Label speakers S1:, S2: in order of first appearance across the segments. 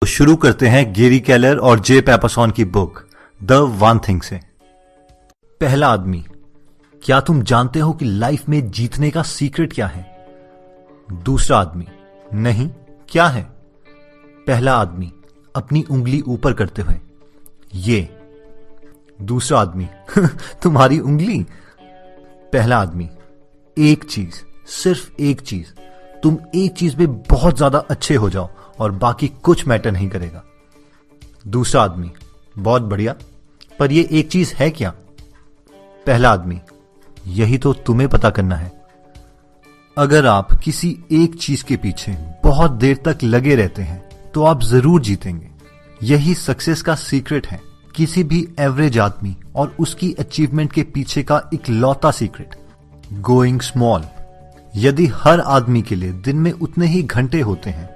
S1: तो शुरू करते हैं गेरी केलर और जे पैपरसॉन की बुक द वन थिंग से। पहला आदमी, क्या तुम जानते हो कि लाइफ में जीतने का सीक्रेट क्या है? दूसरा आदमी, नहीं, क्या है? पहला आदमी अपनी उंगली ऊपर करते हुए, ये। दूसरा आदमी तुम्हारी उंगली? पहला आदमी, एक चीज, सिर्फ एक चीज, तुम एक चीज में बहुत ज्यादा अच्छे हो जाओ और बाकी कुछ मैटर नहीं करेगा। दूसरा आदमी, बहुत बढ़िया, पर ये एक चीज है क्या? पहला आदमी, यही तो तुम्हें पता करना है। अगर आप किसी एक चीज के पीछे बहुत देर तक लगे रहते हैं तो आप जरूर जीतेंगे। यही सक्सेस का सीक्रेट है, किसी भी एवरेज आदमी और उसकी अचीवमेंट के पीछे का इकलौता सीक्रेट, गोइंग स्मॉल। यदि हर आदमी के लिए दिन में उतने ही घंटे होते हैं,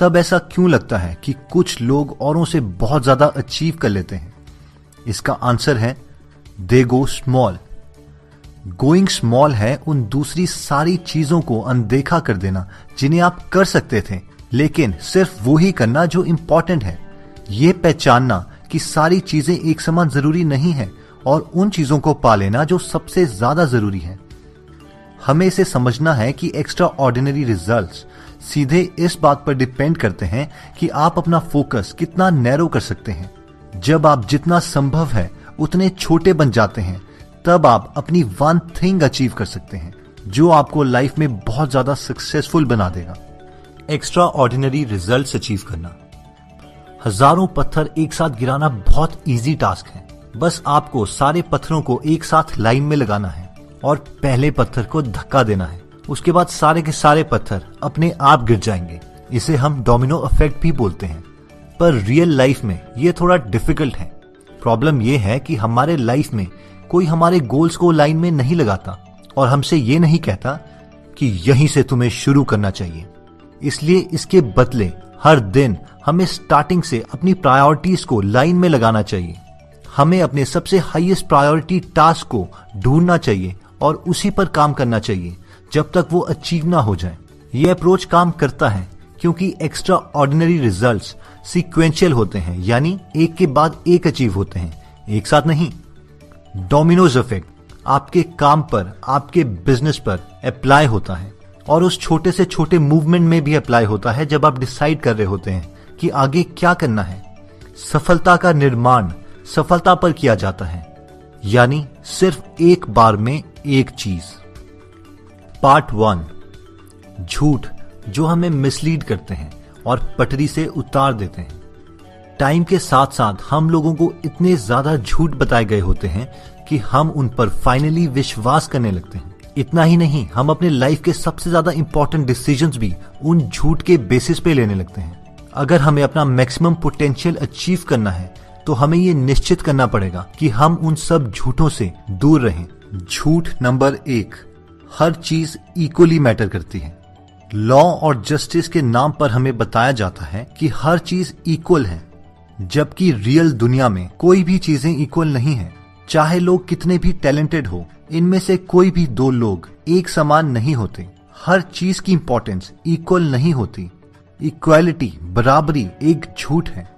S1: तब ऐसा क्यों लगता है कि कुछ लोग औरों से बहुत ज्यादा अचीव कर लेते हैं? इसका आंसर है दे गो स्मॉल। गोइंग स्मॉल है उन दूसरी सारी चीजों को अनदेखा कर देना जिन्हें आप कर सकते थे, लेकिन सिर्फ वो ही करना जो इंपॉर्टेंट है। ये पहचानना कि सारी चीजें एक समान जरूरी नहीं है और उन चीजों को पा लेना जो सबसे ज्यादा जरूरी है। हमें इसे समझना है कि एक्स्ट्रा ऑर्डिनरी रिजल्ट्स सीधे इस बात पर डिपेंड करते हैं कि आप अपना फोकस कितना नैरो कर सकते हैं। जब आप जितना संभव है उतने छोटे बन जाते हैं, तब आप अपनी वन थिंग अचीव कर सकते हैं जो आपको लाइफ में बहुत ज्यादा सक्सेसफुल बना देगा। एक्स्ट्रा ऑर्डिनरी रिजल्ट्स अचीव करना। हजारों पत्थर एक साथ गिराना बहुत इजी टास्क है। बस आपको सारे पत्थरों को एक साथ लाइन में लगाना है और पहले पत्थर को धक्का देना है। उसके बाद सारे के सारे पत्थर अपने आप गिर जाएंगे। इसे हम डोमिनो इफेक्ट भी बोलते हैं, पर रियल लाइफ में ये थोड़ा डिफिकल्ट है। प्रॉब्लम ये है कि हमारे लाइफ में कोई हमारे गोल्स को लाइन में नहीं लगाता और हमसे ये नहीं कहता कि यहीं से तुम्हें शुरू करना चाहिए। इसलिए इसके बदले हर दिन हमें स्टार्टिंग से अपनी प्रायोरिटीज को लाइन में लगाना चाहिए। हमें अपने सबसे हाईएस्ट प्रायोरिटी टास्क को ढूंढना चाहिए और उसी पर काम करना चाहिए जब तक वो अचीव ना हो जाए। ये अप्रोच काम करता है क्योंकि एक्स्ट्रा ऑर्डिनरी रिजल्ट्स सीक्वेंशियल होते हैं, यानी एक के बाद एक अचीव होते हैं, एक साथ नहीं। डोमिनोज इफेक्ट आपके काम पर, आपके बिजनेस पर अप्लाई होता है और उस छोटे से छोटे मूवमेंट में भी अप्लाई होता है जब आप डिसाइड कर रहे होते हैं कि आगे क्या करना है। सफलता का निर्माण सफलता पर किया जाता है, यानी सिर्फ एक बार में एक चीज। पार्ट 1, झूठ जो हमें मिसलीड करते हैं और पटरी से उतार देते हैं। टाइम के साथ साथ हम लोगों को इतने ज्यादा झूठ बताए गए होते हैं कि हम उन पर फाइनली विश्वास करने लगते हैं। इतना ही नहीं, हम अपने लाइफ के सबसे ज्यादा इंपॉर्टेंट डिसीजंस भी उन झूठ के बेसिस पे लेने लगते हैं। अगर हमें अपना मैक्सिमम पोटेंशियल अचीव करना है तो हमें ये निश्चित करना पड़ेगा कि हम उन सब झूठों से दूर रहें। झूठ नंबर 1, हर चीज इक्वली मैटर करती है। लॉ और जस्टिस के नाम पर हमें बताया जाता है कि हर चीज इक्वल है, जबकि रियल दुनिया में कोई भी चीजें इक्वल नहीं है। चाहे लोग कितने भी टैलेंटेड हो, इनमें से कोई भी दो लोग एक समान नहीं होते। हर चीज की इंपॉर्टेंस इक्वल नहीं होती। इक्वालिटी, बराबरी एक झूठ है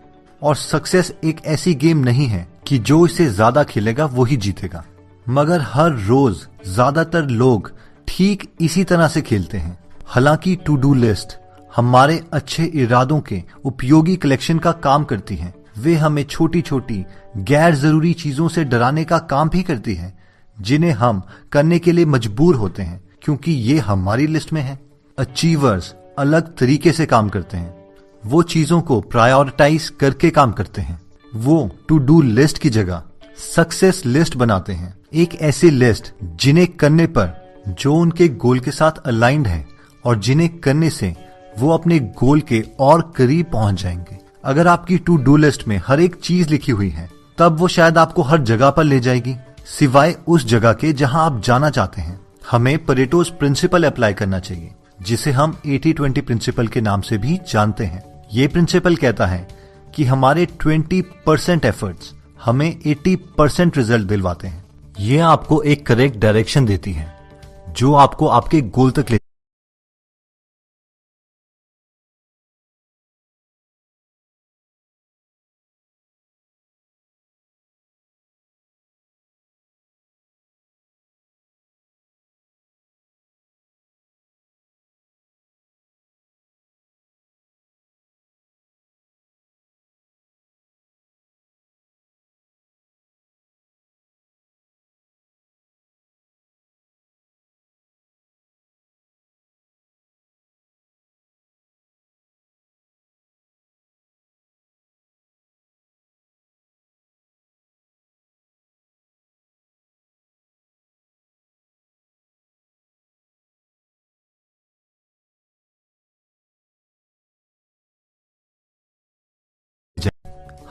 S1: और सक्सेस एक ऐसी गेम नहीं है कि जो इसे ज्यादा खेलेगा वो ही जीतेगा। मगर हर रोज ज्यादातर लोग ठीक इसी तरह से खेलते हैं। हालांकि टू डू लिस्ट हमारे अच्छे इरादों के उपयोगी कलेक्शन का काम करती है। वे हमें छोटी छोटी गैर जरूरी चीजों से डराने का काम भी करती है, जिन्हें हम करने के लिए मजबूर होते हैं क्योंकि ये हमारी लिस्ट में है। अचीवर्स अलग तरीके से काम करते हैं। वो चीजों को प्रायोरिटाइज करके काम करते हैं। वो टू डू लिस्ट की जगह सक्सेस लिस्ट बनाते हैं, एक ऐसी लिस्ट जिन्हें करने पर जो उनके गोल के साथ अलाइंड है और जिन्हें करने से वो अपने गोल के और करीब पहुंच जाएंगे। अगर आपकी टू डू लिस्ट में हर एक चीज लिखी हुई है, तब वो शायद आपको हर जगह पर ले जाएगी, सिवाय उस जगह के जहां आप जाना चाहते हैं। हमें परेटोज प्रिंसिपल अप्लाई करना चाहिए, जिसे हम 80-20 प्रिंसिपल के नाम से भी जानते हैं। ये प्रिंसिपल कहता है कि हमारे 20% एफर्ट्स हमें 80% रिजल्ट दिलवाते हैं। ये आपको एक करेक्ट डायरेक्शन देती है जो आपको आपके गोल तक ले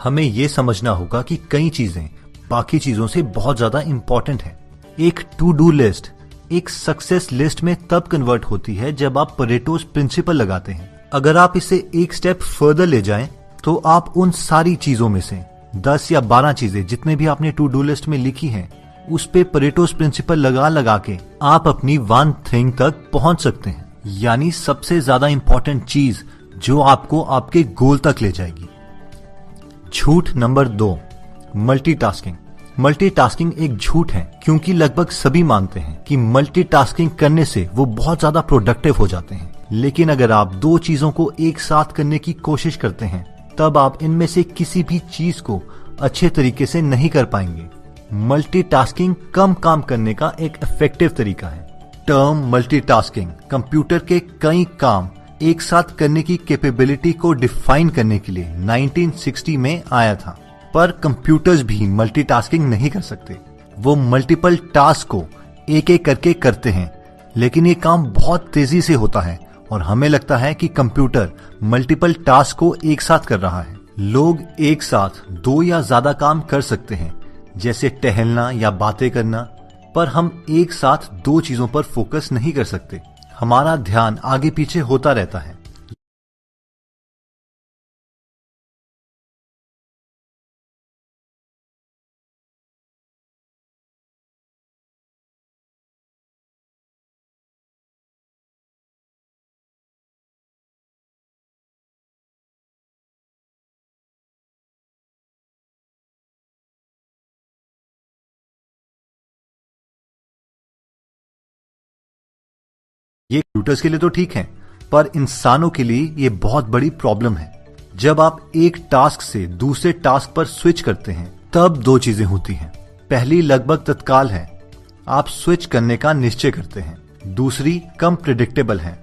S1: हमें ये समझना होगा कि कई चीजें बाकी चीजों से बहुत ज्यादा इंपॉर्टेंट है। एक टू डू लिस्ट एक सक्सेस लिस्ट में तब कन्वर्ट होती है जब आप परेटोस प्रिंसिपल लगाते हैं। अगर आप इसे एक स्टेप फर्दर ले जाएं तो आप उन सारी चीजों में से 10 या 12 चीजें जितने भी आपने टू डू लिस्ट में लिखी हैं उस पे परेटोस प्रिंसिपल लगा लगा के आप अपनी वन थिंग तक पहुंच सकते हैं, यानी सबसे ज्यादा इंपॉर्टेंट चीज जो आपको आपके गोल तक ले जाएगी। झूठ नंबर 2, मल्टीटास्किंग। मल्टीटास्किंग एक झूठ है क्योंकि लगभग सभी मानते हैं कि मल्टीटास्किंग करने से वो बहुत ज्यादा प्रोडक्टिव हो जाते हैं। लेकिन अगर आप 2 चीजों को एक साथ करने की कोशिश करते हैं तब आप इनमें से किसी भी चीज को अच्छे तरीके से नहीं कर पाएंगे। मल्टीटास्किंग कम काम करने का एक इफेक्टिव तरीका है। टर्म मल्टीटास्किंग कंप्यूटर के कई काम एक साथ करने की कैपेबिलिटी को डिफाइन करने के लिए 1960 में आया था, पर कंप्यूटर्स भी मल्टीटास्किंग नहीं कर सकते। वो मल्टीपल टास्क को एक एक करके करते हैं, लेकिन ये काम बहुत तेजी से होता है और हमें लगता है कि कंप्यूटर मल्टीपल टास्क को एक साथ कर रहा है। लोग एक साथ 2 या ज्यादा काम कर सकते हैं, जैसे टहलना या बातें करना, पर हम एक साथ 2 चीजों पर फोकस नहीं कर सकते। हमारा ध्यान आगे पीछे होता रहता है। ये कंप्यूटर्स के लिए तो ठीक है, पर इंसानों के लिए ये बहुत बड़ी प्रॉब्लम है। जब आप एक टास्क से दूसरे टास्क पर स्विच करते हैं तब 2 चीजें होती हैं। पहली लगभग तत्काल है, आप स्विच करने का निश्चय करते हैं। दूसरी कम प्रिडिक्टेबल है,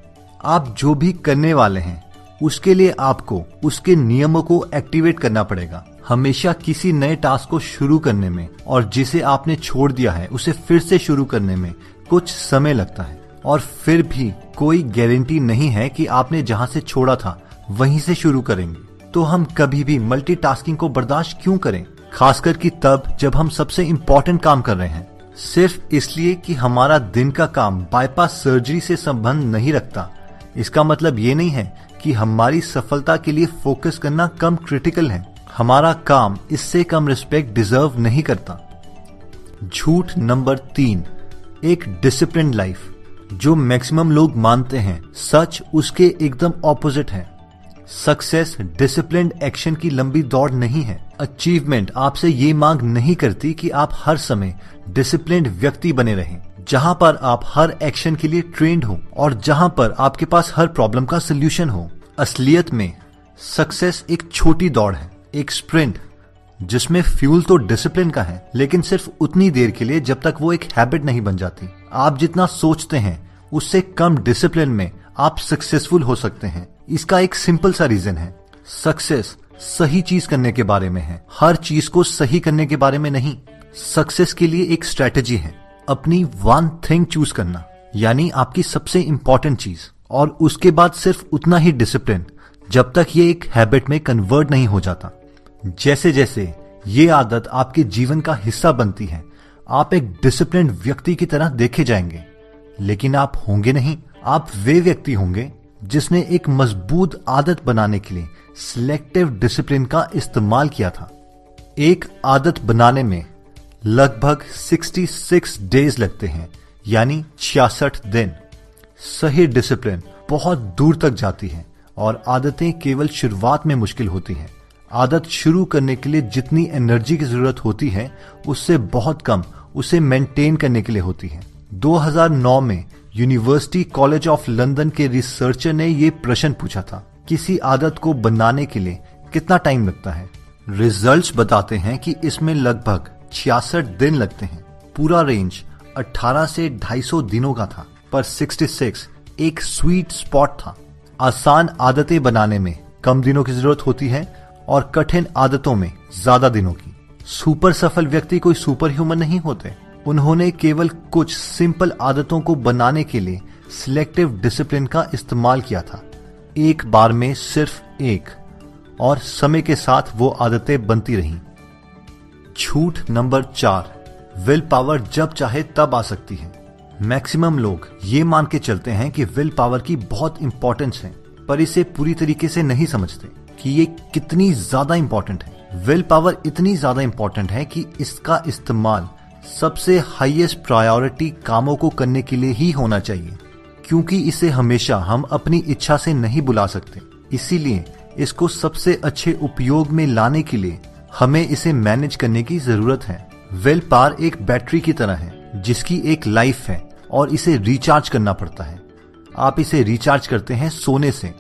S1: आप जो भी करने वाले हैं उसके लिए आपको उसके नियमों को एक्टिवेट करना पड़ेगा। हमेशा किसी नए टास्क को शुरू करने में और जिसे आपने छोड़ दिया है उसे फिर से शुरू करने में कुछ समय लगता है, और फिर भी कोई गारंटी नहीं है कि आपने जहां से छोड़ा था वहीं से शुरू करेंगे। तो हम कभी भी मल्टीटास्किंग को बर्दाश्त क्यों करें, खासकर कि तब जब हम सबसे इम्पोर्टेंट काम कर रहे हैं। सिर्फ इसलिए कि हमारा दिन का काम बाईपास सर्जरी से संबंध नहीं रखता, इसका मतलब ये नहीं है कि हमारी सफलता के लिए फोकस करना कम क्रिटिकल है। हमारा काम इससे कम रिस्पेक्ट डिजर्व नहीं करता। झूठ नंबर 3, एक डिसिप्लिन्ड लाइफ। जो मैक्सिमम लोग मानते हैं सच उसके एकदम ऑपोजिट है। सक्सेस डिसिप्लिन्ड एक्शन की लंबी दौड़ नहीं है। अचीवमेंट आपसे ये मांग नहीं करती कि आप हर समय डिसिप्लिन्ड व्यक्ति बने रहें, जहां पर आप हर एक्शन के लिए ट्रेंड हो और जहां पर आपके पास हर प्रॉब्लम का सोल्यूशन हो। असलियत में सक्सेस एक छोटी दौड़ है, एक स्प्रिंट, जिसमें फ्यूल तो डिसिप्लिन का है, लेकिन सिर्फ उतनी देर के लिए जब तक वो एक हैबिट नहीं बन जाती। आप जितना सोचते हैं उससे कम डिसिप्लिन में आप सक्सेसफुल हो सकते हैं। इसका एक सिंपल सा रीजन है, सक्सेस सही चीज करने के बारे में है, हर चीज को सही करने के बारे में नहीं। सक्सेस के लिए एक स्ट्रेटेजी है, अपनी वन थिंग चूज करना, यानी आपकी सबसे इंपॉर्टेंट चीज, और उसके बाद सिर्फ उतना ही डिसिप्लिन जब तक ये एक हैबिट में कन्वर्ट नहीं हो जाता। जैसे जैसे ये आदत आपके जीवन का हिस्सा बनती है आप एक डिसिप्लिन्ड व्यक्ति की तरह देखे जाएंगे, लेकिन आप होंगे नहीं। आप वे व्यक्ति होंगे जिसने एक मजबूत आदत बनाने के लिए सिलेक्टिव डिसिप्लिन का इस्तेमाल किया था। एक आदत बनाने में लगभग 66 डेज लगते हैं, यानी 66 दिन। सही डिसिप्लिन बहुत दूर तक जाती है और आदतें केवल शुरुआत में मुश्किल होती हैं। आदत शुरू करने के लिए जितनी एनर्जी की जरूरत होती है उससे बहुत कम उसे मेंटेन करने के लिए होती है। 2009 में यूनिवर्सिटी कॉलेज ऑफ लंदन के रिसर्चर ने यह प्रश्न पूछा था, किसी आदत को बनाने के लिए कितना टाइम लगता है। रिजल्ट्स बताते हैं कि इसमें लगभग 66 दिन लगते हैं। पूरा रेंज 18 से 250 दिनों का था, पर 66 एक स्वीट स्पॉट था। आसान आदतें बनाने में कम दिनों की जरूरत होती है और कठिन आदतों में ज्यादा दिनों की। सुपर सफल व्यक्ति कोई सुपर ह्यूमन नहीं होते, उन्होंने केवल कुछ सिंपल आदतों को बनाने के लिए सिलेक्टिव डिसिप्लिन का इस्तेमाल किया था। एक बार में सिर्फ एक। और समय के साथ वो आदतें बनती रहीं। झूठ नंबर 4, विल पावर जब चाहे तब आ सकती है। मैक्सिमम लोग ये मान के चलते हैं कि विल पावर की बहुत इंपॉर्टेंस है, पर इसे पूरी तरीके से नहीं समझते कि ये कितनी ज्यादा इंपॉर्टेंट है। विल पावर इतनी ज्यादा इंपॉर्टेंट है कि इसका इस्तेमाल सबसे हाईएस्ट प्रायोरिटी कामों को करने के लिए ही होना चाहिए, क्योंकि इसे हमेशा हम अपनी इच्छा से नहीं बुला सकते। इसीलिए इसको सबसे अच्छे उपयोग में लाने के लिए हमें इसे मैनेज करने की जरूरत है। विल पावर एक बैटरी की तरह है जिसकी एक लाइफ है और इसे रिचार्ज करना पड़ता है। आप इसे रिचार्ज करते हैं सोने से,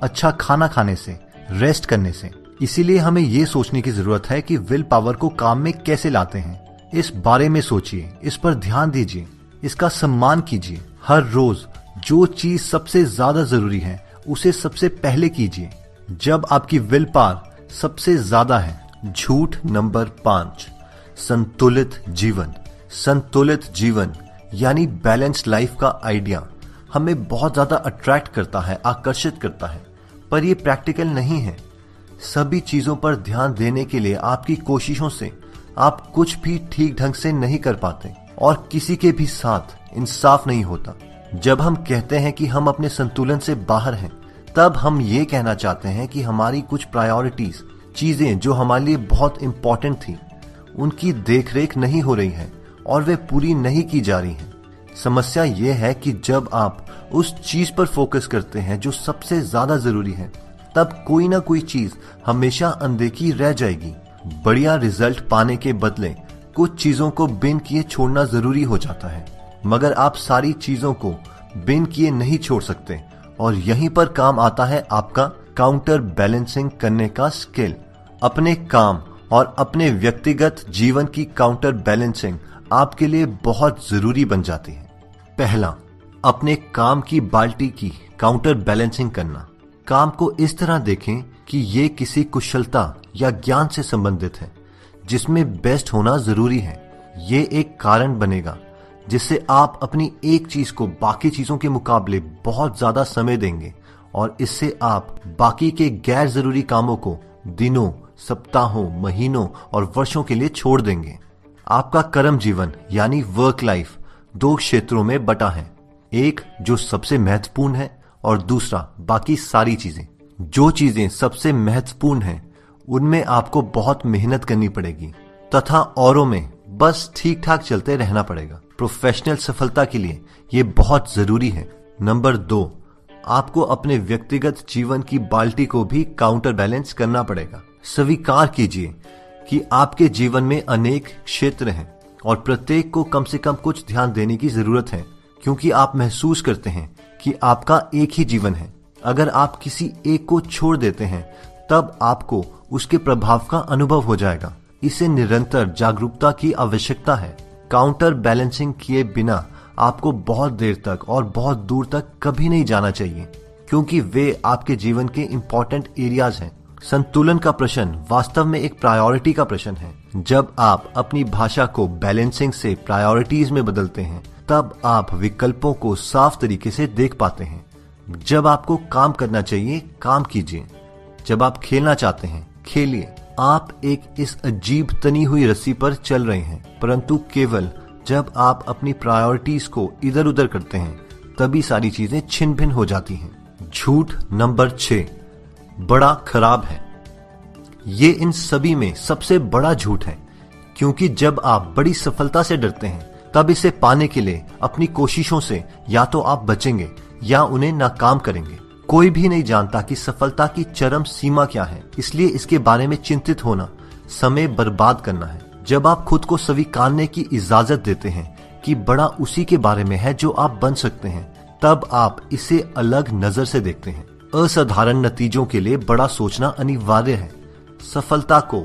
S1: अच्छा खाना खाने से, रेस्ट करने से। इसीलिए हमें ये सोचने की जरूरत है कि विल पावर को काम में कैसे लाते हैं। इस बारे में सोचिए, इस पर ध्यान दीजिए, इसका सम्मान कीजिए। हर रोज जो चीज सबसे ज्यादा जरूरी है उसे सबसे पहले कीजिए जब आपकी विल पावर सबसे ज्यादा है। झूठ नंबर 5, संतुलित जीवन। संतुलित जीवन यानी बैलेंस्ड लाइफ का आइडिया हमें बहुत ज्यादा अट्रैक्ट करता है, आकर्षित करता है, पर यह प्रैक्टिकल नहीं है। सभी चीजों पर ध्यान देने के लिए आपकी कोशिशों से आप कुछ भी ठीक ढंग से नहीं कर पाते और किसी के भी साथ इंसाफ नहीं होता। जब हम कहते हैं कि हम अपने संतुलन से बाहर हैं, तब हम ये कहना चाहते हैं कि हमारी कुछ प्रायोरिटीज, चीजें जो हमारे लिए बहुत इंपॉर्टेंट थी, उनकी देखरेख नहीं हो रही है और वे पूरी नहीं की जा रही हैं। समस्या यह है कि जब आप उस चीज पर फोकस करते हैं जो सबसे ज्यादा जरूरी है, तब कोई ना कोई चीज हमेशा अनदेखी रह जाएगी। बढ़िया रिजल्ट पाने के बदले कुछ चीजों को बिन किए छोड़ना जरूरी हो जाता है, मगर आप सारी चीजों को बिन किए नहीं छोड़ सकते और यहीं पर काम आता है आपका काउंटर बैलेंसिंग करने का स्किल। अपने काम और अपने व्यक्तिगत जीवन की काउंटर बैलेंसिंग आपके लिए बहुत जरूरी बन जाती है। पहला, अपने काम की बाल्टी की काउंटर बैलेंसिंग करना। काम को इस तरह देखें कि ये किसी कुशलता या ज्ञान से संबंधित है जिसमें बेस्ट होना जरूरी है। ये एक कारण बनेगा जिससे आप अपनी एक चीज को बाकी चीजों के मुकाबले बहुत ज्यादा समय देंगे और इससे आप बाकी के गैर जरूरी कामों को दिनों, सप्ताहों, महीनों और वर्षों के लिए छोड़ देंगे। आपका कर्म जीवन यानी वर्क लाइफ 2 क्षेत्रों में बटा है, एक जो सबसे महत्वपूर्ण है और दूसरा बाकी सारी चीजें। जो चीजें सबसे महत्वपूर्ण हैं उनमें आपको बहुत मेहनत करनी पड़ेगी तथा औरों में बस ठीक ठाक चलते रहना पड़ेगा। प्रोफेशनल सफलता के लिए ये बहुत जरूरी है। नंबर 2, आपको अपने व्यक्तिगत जीवन की बाल्टी को भी काउंटर बैलेंस करना पड़ेगा। स्वीकार कीजिए कि आपके जीवन में अनेक क्षेत्र हैं और प्रत्येक को कम से कम कुछ ध्यान देने की जरूरत है, क्योंकि आप महसूस करते हैं कि आपका एक ही जीवन है। अगर आप किसी एक को छोड़ देते हैं तब आपको उसके प्रभाव का अनुभव हो जाएगा। इसे निरंतर जागरूकता की आवश्यकता है। काउंटर बैलेंसिंग किए बिना आपको बहुत देर तक और बहुत दूर तक कभी नहीं जाना चाहिए, क्योंकि वे आपके जीवन के इंपॉर्टेंट एरियाज हैं। संतुलन का प्रश्न वास्तव में एक प्रायोरिटी का प्रश्न है। जब आप अपनी भाषा को बैलेंसिंग से प्रायोरिटीज में बदलते हैं, तब आप विकल्पों को साफ तरीके से देख पाते हैं। जब आपको काम करना चाहिए, काम कीजिए। जब आप खेलना चाहते हैं, खेलिए। आप एक इस अजीब तनी हुई रस्सी पर चल रहे हैं, परंतु केवल जब आप अपनी प्रायोरिटीज को इधर उधर करते हैं, तभी सारी चीजें छिन भिन हो जाती हैं। झूठ नंबर 6, बड़ा खराब है। ये इन सभी में सबसे बड़ा झूठ है, क्योंकि जब आप बड़ी सफलता से डरते हैं, तब इसे पाने के लिए अपनी कोशिशों से या तो आप बचेंगे या उन्हें नाकाम करेंगे। कोई भी नहीं जानता कि सफलता की चरम सीमा क्या है, इसलिए इसके बारे में चिंतित होना समय बर्बाद करना है। जब आप खुद को स्वीकारने की इजाजत देते हैं कि बड़ा उसी के बारे में है जो आप बन सकते हैं, तब आप इसे अलग नजर से देखते हैं। असाधारण नतीजों के लिए बड़ा सोचना अनिवार्य है। सफलता को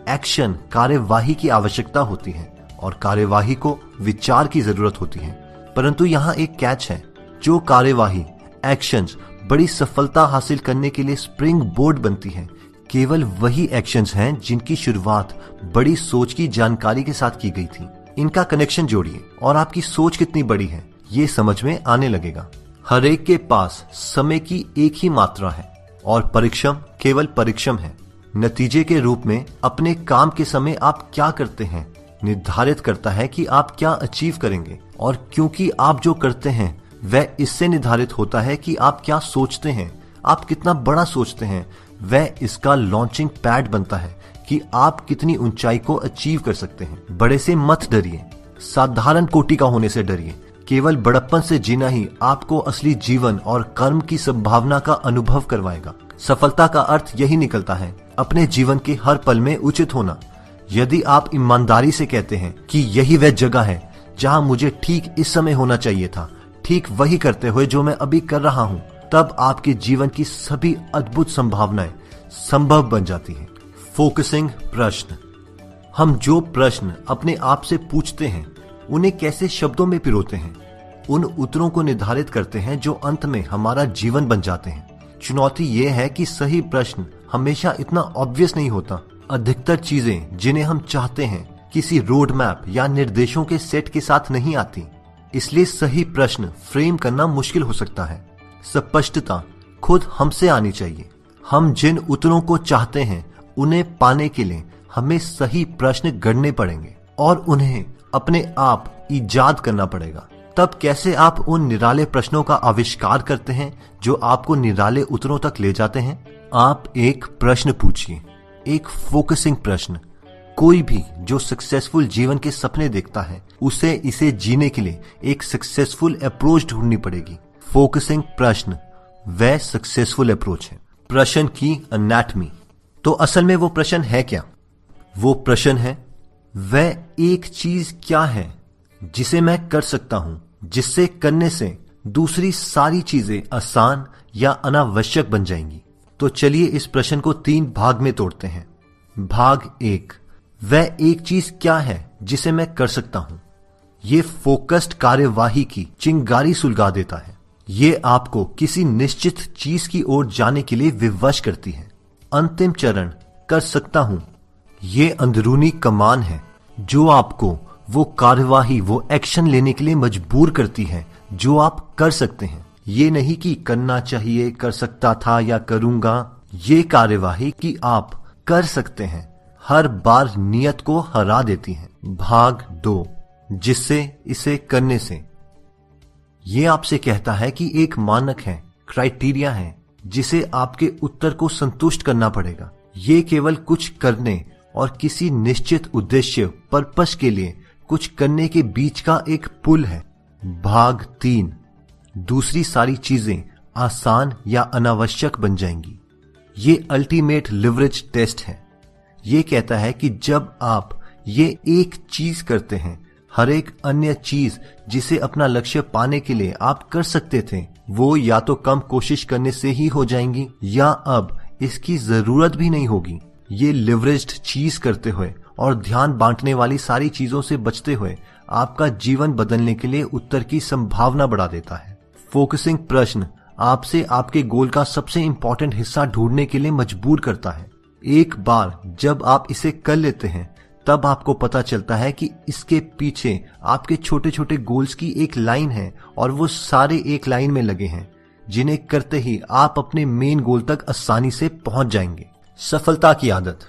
S1: एक्शन, कार्यवाही की आवश्यकता होती है और कार्यवाही को विचार की जरूरत होती है। परंतु यहाँ एक कैच है, जो कार्यवाही, एक्शंस बड़ी सफलता हासिल करने के लिए स्प्रिंग बोर्ड बनती है, केवल वही एक्शंस हैं जिनकी शुरुआत बड़ी सोच की जानकारी के साथ की गई थी। इनका कनेक्शन जोड़िए और आपकी सोच कितनी बड़ी है ये समझ में आने लगेगा। हर एक के पास समय की एक ही मात्रा है। और परिश्रम केवल परिश्रम है। नतीजे के रूप में अपने काम के समय आप क्या करते हैं निर्धारित करता है कि आप क्या अचीव करेंगे, और क्योंकि आप जो करते हैं वह इससे निर्धारित होता है कि आप क्या सोचते हैं, आप कितना बड़ा सोचते हैं। वह इसका लॉन्चिंग पैड बनता है कि आप कितनी ऊंचाई को अचीव कर सकते हैं। बड़े से मत डरिए, साधारण कोटि का होने से डरिए। केवल बड़प्पन से जीना ही आपको असली जीवन और कर्म की संभावना का अनुभव करवाएगा। सफलता का अर्थ यही निकलता है, अपने जीवन के हर पल में उचित होना। यदि आप ईमानदारी से कहते हैं कि यही वह जगह है जहां मुझे ठीक इस समय होना चाहिए था, ठीक वही करते हुए जो मैं अभी कर रहा हूं, तब आपके जीवन की सभी अद्भुत संभावनाएं संभव बन जाती हैं। फोकसिंग प्रश्न। हम जो प्रश्न अपने आप से पूछते हैं उन्हें कैसे शब्दों में पिरोते हैं, उन उत्तरों को निर्धारित करते हैं जो अंत में हमारा जीवन बन जाते हैं। चुनौती यह है कि सही प्रश्न हमेशा इतना ऑब्वियस नहीं होता। अधिकतर चीजें जिन्हें हम चाहते हैं किसी रोड मैप या निर्देशों के सेट के साथ नहीं आती, इसलिए सही प्रश्न फ्रेम करना मुश्किल हो सकता है। स्पष्टता खुद हमसे आनी चाहिए। हम जिन उत्तरों को चाहते हैं उन्हें पाने के लिए हमें सही प्रश्न गढ़ने पड़ेंगे और उन्हें अपने आप इजाद करना पड़ेगा। तब कैसे आप उन निराले प्रश्नों का आविष्कार करते हैं जो आपको निराले उत्तरों तक ले जाते हैं? आप एक प्रश्न पूछिए, एक फोकसिंग प्रश्न। कोई भी जो सक्सेसफुल जीवन के सपने देखता है उसे इसे जीने के लिए एक सक्सेसफुल अप्रोच ढूंढनी पड़ेगी। फोकसिंग प्रश्न वह सक्सेसफुल अप्रोच है। प्रश्न की एनाटॉमी। तो असल में वो प्रश्न है क्या? वो प्रश्न है, वह एक चीज क्या है जिसे मैं कर सकता हूं, जिससे करने से दूसरी सारी चीजें आसान या अनावश्यक बन जाएंगी। तो चलिए इस प्रश्न को 3 भाग में तोड़ते हैं। भाग 1, वह एक चीज क्या है जिसे मैं कर सकता हूं। ये फोकस्ड कार्यवाही की चिंगारी सुलगा देता है। ये आपको किसी निश्चित चीज की ओर जाने के लिए विवश करती है। अंतिम चरण, कर सकता हूं, ये अंदरूनी कमान है जो आपको वो कार्यवाही, वो एक्शन लेने के लिए मजबूर करती है जो आप कर सकते हैं। ये नहीं कि करना चाहिए, कर सकता था या करूंगा। ये कार्यवाही कि आप कर सकते हैं हर बार नियत को हरा देती है। भाग 2, जिससे इसे करने से। ये आपसे कहता है कि एक मानक है, क्राइटेरिया है जिसे आपके उत्तर को संतुष्ट करना पड़ेगा। ये केवल कुछ करने और किसी निश्चित उद्देश्य, पर्पस के लिए कुछ करने के बीच का एक पुल है। भाग 3, दूसरी सारी चीजें आसान या अनावश्यक बन जाएंगी। ये अल्टीमेट लिवरेज टेस्ट है। ये कहता है कि जब आप ये एक चीज करते हैं, हर एक अन्य चीज जिसे अपना लक्ष्य पाने के लिए आप कर सकते थे, वो या तो कम कोशिश करने से ही हो जाएंगी या अब इसकी जरूरत भी नहीं होगी। ये लिवरेज्ड चीज करते हुए और ध्यान बांटने वाली सारी चीजों से बचते हुए आपका जीवन बदलने के लिए उत्तर की संभावना बढ़ा देता है। फोकसिंग प्रश्न आपसे आपके गोल का सबसे इंपॉर्टेंट हिस्सा ढूंढने के लिए मजबूर करता है। एक बार जब आप इसे कर लेते हैं तब आपको पता चलता है कि इसके पीछे आपके छोटे छोटे गोल्स की एक लाइन है और वो सारे एक लाइन में लगे हैं, जिन्हें करते ही आप अपने मेन गोल तक आसानी से पहुंच जाएंगे। सफलता की आदत।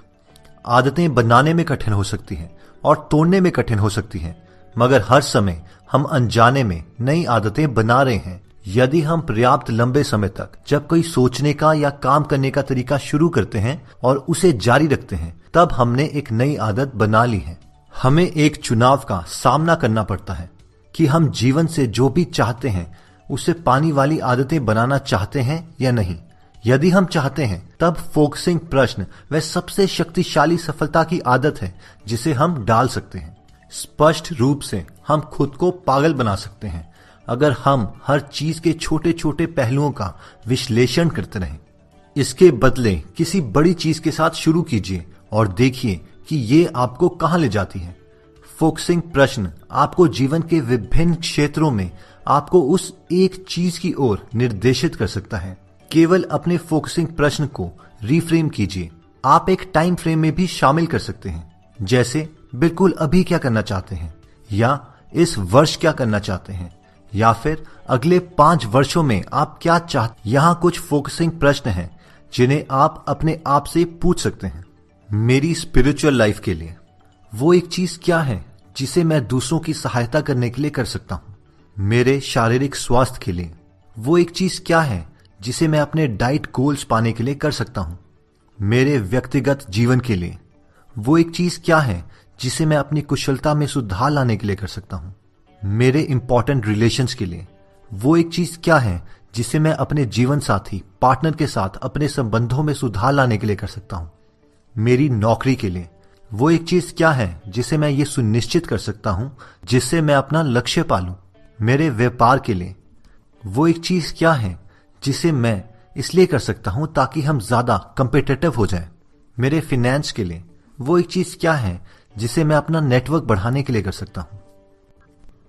S1: आदतें बनाने में कठिन हो सकती हैं और तोड़ने में कठिन हो सकती हैं, मगर हर समय हम अनजाने में नई आदतें बना रहे हैं। यदि हम पर्याप्त लंबे समय तक जब कोई सोचने का या काम करने का तरीका शुरू करते हैं और उसे जारी रखते हैं, तब हमने एक नई आदत बना ली है। हमें एक चुनाव का सामना करना पड़ता है कि हम जीवन से जो भी चाहते हैं उसे पानी वाली आदतें बनाना चाहते हैं या नहीं। यदि हम चाहते हैं तब फोकसिंग प्रश्न वह सबसे शक्तिशाली सफलता की आदत है जिसे हम डाल सकते हैं। स्पष्ट रूप से हम खुद को पागल बना सकते हैं अगर हम हर चीज के छोटे छोटे पहलुओं का विश्लेषण करते रहें। इसके बदले किसी बड़ी चीज के साथ शुरू कीजिए और देखिए कि ये आपको कहां ले जाती है। फोकसिंग प्रश्न आपको जीवन के विभिन्न क्षेत्रों में आपको उस एक चीज की ओर निर्देशित कर सकता है। केवल अपने फोकसिंग प्रश्न को रिफ्रेम कीजिए। आप एक टाइम फ्रेम में भी शामिल कर सकते हैं, जैसे बिल्कुल अभी क्या करना चाहते हैं, या इस वर्ष क्या करना चाहते हैं, या फिर अगले 5 वर्षों में आप क्या चाहते। यहाँ कुछ फोकसिंग प्रश्न हैं जिन्हें आप अपने आप से पूछ सकते हैं। मेरी स्पिरिचुअल लाइफ के लिए वो एक चीज क्या है जिसे मैं दूसरों की सहायता करने के लिए कर सकता हूं। मेरे शारीरिक स्वास्थ्य के लिए वो एक चीज क्या है जिसे मैं अपने डाइट गोल्स पाने के लिए कर सकता हूं। मेरे व्यक्तिगत जीवन के लिए वो एक चीज क्या है जिसे मैं अपनी कुशलता में सुधार लाने के लिए कर सकता हूं। मेरे इंपॉर्टेंट रिलेशंस के लिए वो एक चीज क्या है जिसे मैं अपने जीवन साथी पार्टनर के साथ अपने संबंधों में सुधार लाने के लिए कर सकता हूं। मेरी नौकरी के लिए वो एक चीज क्या है जिसे मैं ये सुनिश्चित कर सकता हूं जिससे मैं अपना लक्ष्य पालूं। मेरे व्यापार के लिए वो एक चीज क्या है जिसे मैं इसलिए कर सकता हूं ताकि हम ज्यादा कम्पिटिटिव हो जाएं। मेरे फाइनेंस के लिए वो एक चीज क्या है जिसे मैं अपना नेटवर्क बढ़ाने के लिए कर सकता हूं।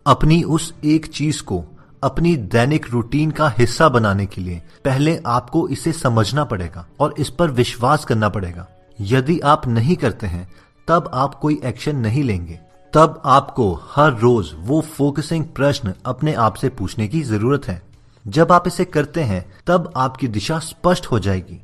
S1: अपनी उस एक चीज को अपनी दैनिक रूटीन का हिस्सा बनाने के लिए पहले आपको इसे समझना पड़ेगा और इस पर विश्वास करना पड़ेगा। यदि आप नहीं करते हैं तब आप कोई एक्शन नहीं लेंगे। तब आपको हर रोज वो फोकसिंग प्रश्न अपने आप से पूछने की जरूरत है। जब आप इसे करते हैं तब आपकी दिशा स्पष्ट हो जाएगी।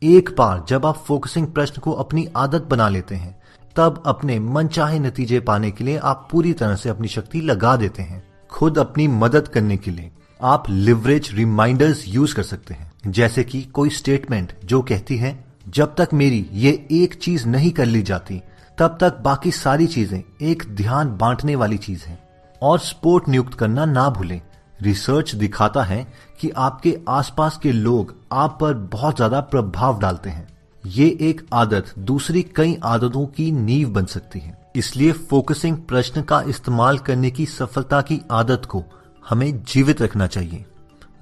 S1: एक बार जब आप फोकसिंग प्रश्न को अपनी आदत बना लेते हैं तब अपने मनचाहे नतीजे पाने के लिए आप पूरी तरह से अपनी शक्ति लगा देते हैं। खुद अपनी मदद करने के लिए आप लिवरेज रिमाइंडर्स यूज कर सकते हैं, जैसे कि कोई स्टेटमेंट जो कहती है जब तक मेरी ये एक चीज नहीं कर ली जाती तब तक बाकी सारी चीजें एक ध्यान बांटने वाली चीज है। और सपोर्ट नियुक्त करना ना भूलें। रिसर्च दिखाता है कि आपके आसपास के लोग आप पर बहुत ज्यादा प्रभाव डालते हैं। ये एक आदत दूसरी कई आदतों की नींव बन सकती है। इसलिए फोकसिंग प्रश्न का इस्तेमाल करने की सफलता की आदत को हमें जीवित रखना चाहिए।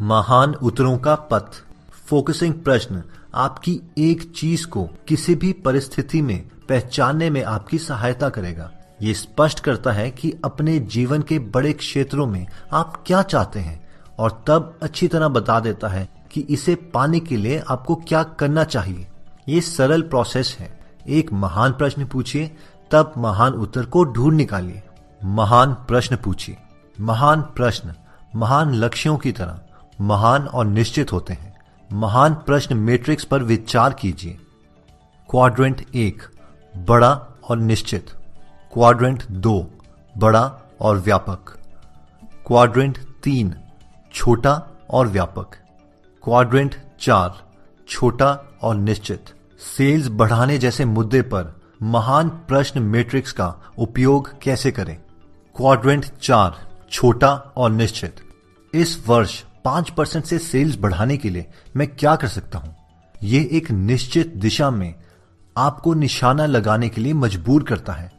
S1: महान उत्तरों का पथ। फोकसिंग प्रश्न आपकी एक चीज को किसी भी परिस्थिति में पहचानने में आपकी सहायता करेगा। ये स्पष्ट करता है कि अपने जीवन के बड़े क्षेत्रों में आप क्या चाहते हैं और तब अच्छी तरह बता देता है कि इसे पाने के लिए आपको क्या करना चाहिए। ये सरल प्रोसेस है। एक महान प्रश्न पूछिए, तब महान उत्तर को ढूंढ निकालिए। महान प्रश्न पूछिए। महान प्रश्न महान लक्ष्यों की तरह महान और निश्चित होते हैं। महान प्रश्न मैट्रिक्स पर विचार कीजिए। क्वाड्रेंट 1 बड़ा और निश्चित, क्वाड्रेंट 2 बड़ा और व्यापक, क्वाड्रेंट 3 छोटा और व्यापक, क्वाड्रेंट 4 छोटा और निश्चित। सेल्स बढ़ाने जैसे मुद्दे पर महान प्रश्न मैट्रिक्स का उपयोग कैसे करें। क्वाड्रेंट 4 छोटा और निश्चित। इस वर्ष 5% से सेल्स बढ़ाने के लिए मैं क्या कर सकता हूं। ये एक निश्चित दिशा में आपको निशाना लगाने के लिए मजबूर करता है,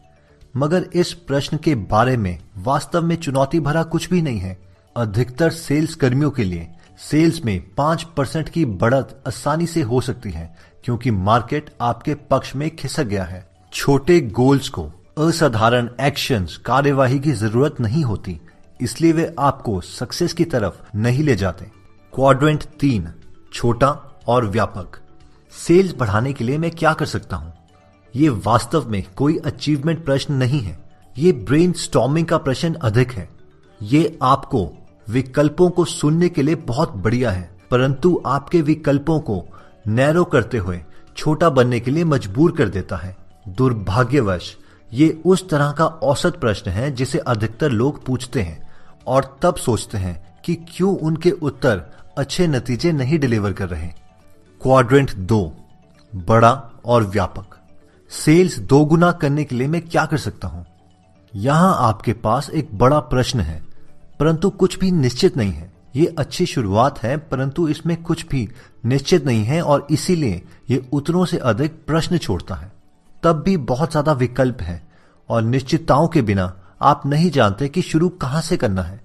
S1: मगर इस प्रश्न के बारे में वास्तव में चुनौती भरा कुछ भी नहीं है। अधिकतर सेल्स कर्मियों के लिए सेल्स में 5% की बढ़त आसानी से हो सकती है क्योंकि मार्केट आपके पक्ष में खिसक गया है। छोटे गोल्स को असाधारण एक्शंस कार्यवाही की जरूरत नहीं होती, इसलिए वे आपको सक्सेस की तरफ नहीं ले जाते। क्वाड्रेंट 3 छोटा और व्यापक। सेल्स बढ़ाने के लिए मैं क्या कर सकता हूं। ये वास्तव में कोई अचीवमेंट प्रश्न नहीं है, ये ब्रेनस्टॉर्मिंग का प्रश्न अधिक है। ये आपको विकल्पों को सुनने के लिए बहुत बढ़िया है, परंतु आपके विकल्पों को नैरो करते हुए छोटा बनने के लिए मजबूर कर देता है। दुर्भाग्यवश ये उस तरह का औसत प्रश्न है जिसे अधिकतर लोग पूछते हैं और तब सोचते हैं कि क्यों उनके उत्तर अच्छे नतीजे नहीं डिलीवर कर रहे। क्वाड्रेंट 2 बड़ा और व्यापक। सेल्स दोगुना करने के लिए मैं क्या कर सकता हूं। यहां आपके पास एक बड़ा प्रश्न है परंतु कुछ भी निश्चित नहीं है। ये अच्छी शुरुआत है परंतु इसमें कुछ भी निश्चित नहीं है और इसीलिए ये उत्तरों से अधिक प्रश्न छोड़ता है। तब भी बहुत ज्यादा विकल्प है और निश्चितताओं के बिना आप नहीं जानते कि शुरू कहां से करना है।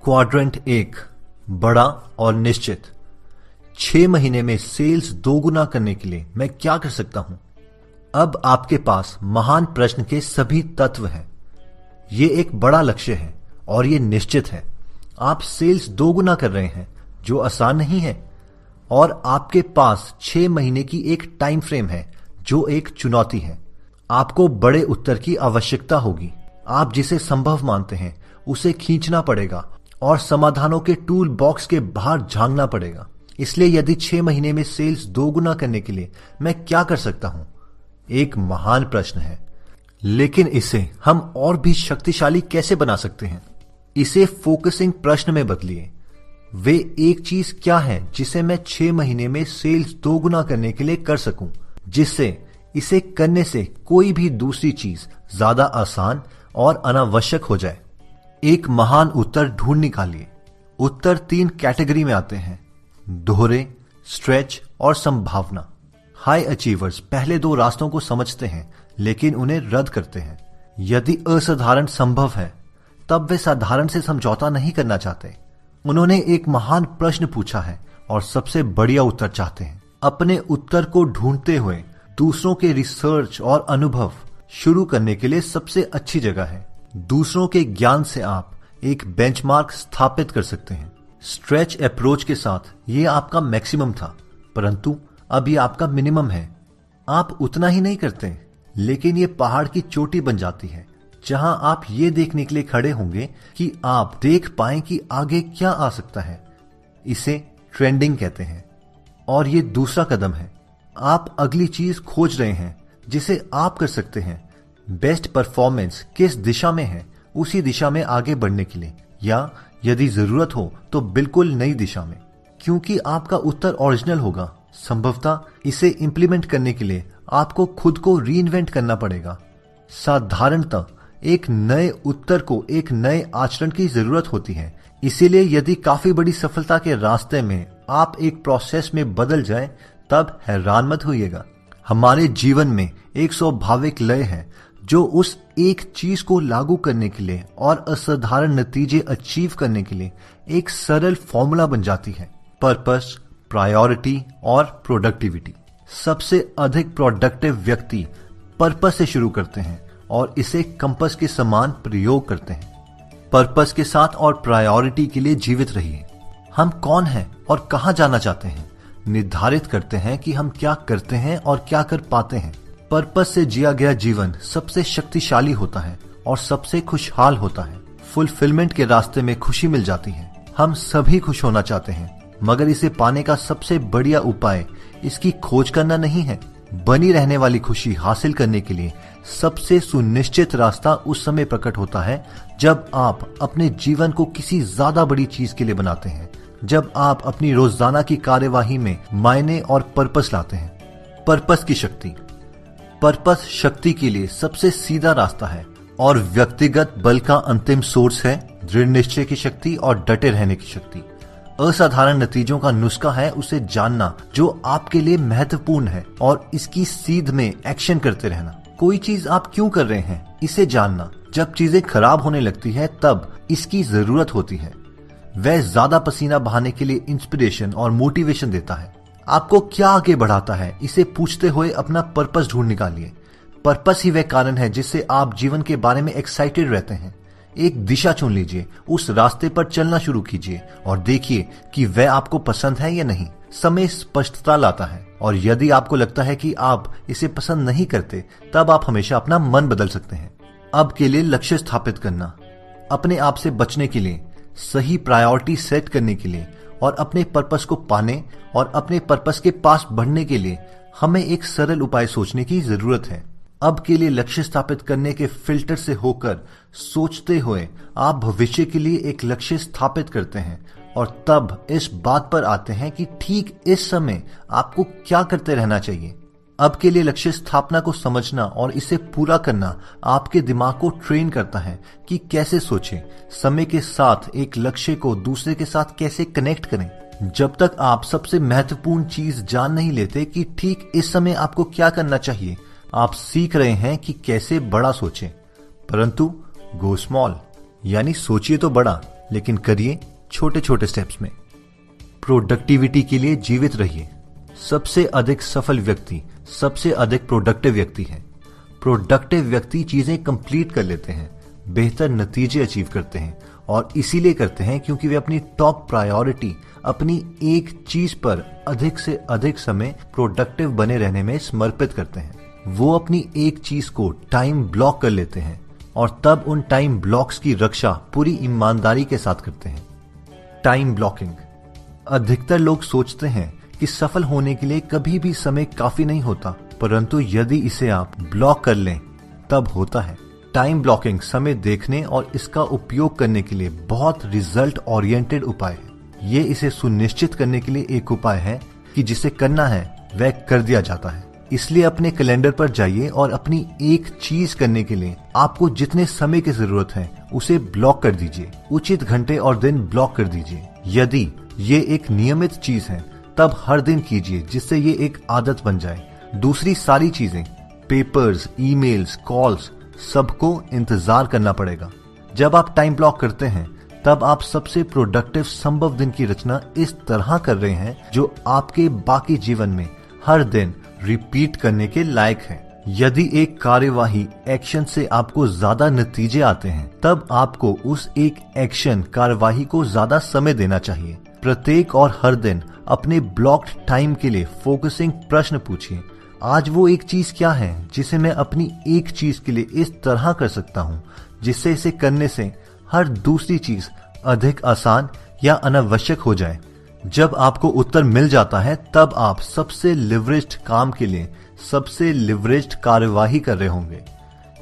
S1: क्वाड्रेंट 1 बड़ा और निश्चित। 6 महीने में सेल्स दोगुना करने के लिए मैं क्या कर सकता हूं। अब आपके पास महान प्रश्न के सभी तत्व हैं। ये एक बड़ा लक्ष्य है और ये निश्चित है। आप सेल्स दोगुना कर रहे हैं जो आसान नहीं है और आपके पास 6 महीने की एक टाइम फ्रेम है जो एक चुनौती है। आपको बड़े उत्तर की आवश्यकता होगी। आप जिसे संभव मानते हैं उसे खींचना पड़ेगा और समाधानों के टूल बॉक्स के बाहर झांकना पड़ेगा। इसलिए यदि 6 महीने में सेल्स 2 गुना करने के लिए मैं क्या कर सकता हूं? एक महान प्रश्न है, लेकिन इसे हम और भी शक्तिशाली कैसे बना सकते हैं? इसे फोकसिंग प्रश्न में बदलिए। वे एक चीज क्या है जिसे मैं 6 महीने में सेल्स 2 गुना करने के लिए कर सकूं, जिससे इसे करने से कोई भी दूसरी चीज ज्यादा आसान और अनावश्यक हो जाए। एक महान उत्तर ढूंढ निकालिए। उत्तर 3 कैटेगरी में आते हैं: दोहरे, स्ट्रेच और संभावना। हाई अचीवर्स पहले 2 रास्तों को समझते हैं लेकिन उन्हें रद्द करते हैं। यदि असाधारण संभव है तब वे साधारण से समझौता नहीं करना चाहते। उन्होंने एक महान प्रश्न पूछा है और सबसे बढ़िया उत्तर चाहते हैं। अपने उत्तर को ढूंढते हुए दूसरों के रिसर्च और अनुभव शुरू करने के लिए सबसे अच्छी जगह है। दूसरों के ज्ञान से आप एक बेंचमार्क स्थापित कर सकते हैं। स्ट्रेच अप्रोच के साथ ये आपका मैक्सिमम था, परंतु अब ये आपका मिनिमम है। आप उतना ही नहीं करते, लेकिन ये पहाड़ की चोटी बन जाती है जहां आप ये देखने के लिए खड़े होंगे कि आप देख पाएं कि आगे क्या आ सकता है। इसे ट्रेंडिंग कहते हैं और ये दूसरा कदम है। आप अगली चीज खोज रहे हैं जिसे आप कर सकते हैं। बेस्ट परफॉर्मेंस किस दिशा में है, उसी दिशा में आगे बढ़ने के लिए, या यदि जरूरत हो तो बिल्कुल नई दिशा में, क्योंकि आपका उत्तर ओरिजिनल होगा। संभवतः इसे इंप्लीमेंट करने के लिए आपको खुद को रीइन्वेंट करना पड़ेगा। साधारणतः एक नए उत्तर को एक नए आचरण की जरूरत होती है। इसीलिए यदि काफी बड़ी सफलता के रास्ते में आप एक प्रोसेस में बदल जाएं, तब हैरान मत होइएगा। हमारे जीवन में एक स्वाभाविक लय है जो उस एक चीज को लागू करने के लिए और असाधारण नतीजे अचीव करने के लिए एक सरल फॉर्मूला बन जाती है: पर्पस, प्रायोरिटी और प्रोडक्टिविटी। सबसे अधिक प्रोडक्टिव व्यक्ति पर्पस से शुरू करते हैं और इसे कंपास के समान प्रयोग करते हैं। पर्पस के साथ और प्रायोरिटी के लिए जीवित रहिए। हम कौन हैं और कहां जाना चाहते हैं निर्धारित करते हैं कि हम क्या करते हैं और क्या कर पाते हैं। पर्पस से जिया गया जीवन सबसे शक्तिशाली होता है और सबसे खुशहाल होता है। फुलफिलमेंट के रास्ते में खुशी मिल जाती है। हम सभी खुश होना चाहते हैं, मगर इसे पाने का सबसे बढ़िया उपाय इसकी खोज करना नहीं है। बनी रहने वाली खुशी हासिल करने के लिए सबसे सुनिश्चित रास्ता उस समय प्रकट होता है जब आप अपने जीवन को किसी ज्यादा बड़ी चीज के लिए बनाते हैं, जब आप अपनी रोजाना की कार्यवाही में मायने और पर्पस लाते हैं। पर्पस की शक्ति। पर्पस शक्ति के लिए सबसे सीधा रास्ता है और व्यक्तिगत बल का अंतिम सोर्स है। दृढ़ निश्चय की शक्ति और डटे रहने की शक्ति। असाधारण नतीजों का नुस्खा है उसे जानना जो आपके लिए महत्वपूर्ण है और इसकी सीध में एक्शन करते रहना। कोई चीज आप क्यों कर रहे हैं, इसे जानना। जब चीजें खराब होने लगती है तब इसकी जरूरत होती है। वह ज्यादा पसीना बहाने के लिए इंस्पिरेशन और मोटिवेशन देता है। आपको क्या आगे बढ़ाता है, इसे पूछते हुए अपना पर्पस ढूंढ निकालिए। पर्पस ही वह कारण है जिससे आप जीवन के बारे में एक्साइटेड रहते हैं। एक दिशा चुन लीजिए, उस रास्ते पर चलना शुरू कीजिए और देखिए कि वह आपको पसंद है या नहीं। समय स्पष्टता लाता है और यदि आपको लगता है कि आप इसे पसंद नहीं करते, तब आप हमेशा अपना मन बदल सकते हैं। अब के लिए लक्ष्य स्थापित करना, अपने आप से बचने के लिए, सही प्रायोरिटी सेट करने के लिए और अपने पर्पस को पाने और अपने पर्पस के पास बढ़ने के लिए हमें एक सरल उपाय सोचने की जरूरत है। अब के लिए लक्ष्य स्थापित करने के फिल्टर से होकर सोचते हुए आप भविष्य के लिए एक लक्ष्य स्थापित करते हैं और तब इस बात पर आते हैं कि ठीक इस समय आपको क्या करते रहना चाहिए। अब के लिए लक्ष्य स्थापना को समझना और इसे पूरा करना आपके दिमाग को ट्रेन करता है कि कैसे सोचें, समय के साथ एक लक्ष्य को दूसरे के साथ कैसे कनेक्ट करें। जब तक आप सबसे महत्वपूर्ण चीज जान नहीं लेते कि ठीक इस समय आपको क्या करना चाहिए, आप सीख रहे हैं कि कैसे बड़ा सोचें। परंतु गो स्मॉल, यानी सोचिए तो बड़ा, लेकिन करिए छोटे छोटे स्टेप्स में। प्रोडक्टिविटी के लिए जीवित रहिए। सबसे अधिक सफल व्यक्ति सबसे अधिक प्रोडक्टिव व्यक्ति है। प्रोडक्टिव व्यक्ति चीजें कंप्लीट कर लेते हैं, बेहतर नतीजे अचीव करते हैं और इसीलिए करते हैं क्योंकि वे अपनी टॉप प्रायोरिटी, अपनी एक चीज पर अधिक से अधिक समय प्रोडक्टिव बने रहने में समर्पित करते हैं। वो अपनी एक चीज को टाइम ब्लॉक कर लेते हैं और तब उन टाइम ब्लॉक्स की रक्षा पूरी ईमानदारी के साथ करते हैं। Time blocking. अधिकतर लोग सोचते हैं कि सफल होने के लिए कभी भी समय काफी नहीं होता, परंतु यदि इसे आप ब्लॉक कर लें तब होता है। टाइम ब्लॉकिंग समय देखने और इसका उपयोग करने के लिए बहुत रिजल्ट ओरिएंटेड उपाय है। ये इसे सुनिश्चित करने के लिए एक उपाय है कि जिसे करना है वह कर दिया जाता है। इसलिए अपने कैलेंडर पर जाइए और अपनी एक चीज करने के लिए आपको जितने समय की जरूरत है उसे ब्लॉक कर दीजिए। उचित घंटे और दिन ब्लॉक कर दीजिए। यदि ये एक नियमित चीज है तब हर दिन कीजिए, जिससे ये एक आदत बन जाए। दूसरी सारी चीजें, पेपर्स, ईमेल्स, कॉल्स, सबको इंतजार करना पड़ेगा। जब आप टाइम ब्लॉक करते हैं तब आप सबसे प्रोडक्टिव संभव दिन की रचना इस तरह कर रहे हैं जो आपके बाकी जीवन में हर दिन रिपीट करने के लायक है। यदि एक कार्यवाही एक्शन से आपको ज्यादा नतीजे आते हैं तब आपको उस एक एक्शन कार्यवाही को ज्यादा समय देना चाहिए। प्रत्येक और हर दिन अपने ब्लॉक्ड टाइम के लिए फोकसिंग प्रश्न पूछिए। आज वो एक चीज क्या है जिसे मैं अपनी एक चीज के लिए इस तरह कर सकता हूँ जिससे इसे करने से हर दूसरी चीज अधिक आसान या अनावश्यक हो जाए। जब आपको उत्तर मिल जाता है तब आप सबसे लिवरेज्ड काम के लिए सबसे लिवरेज्ड कार्यवाही कर रहे होंगे।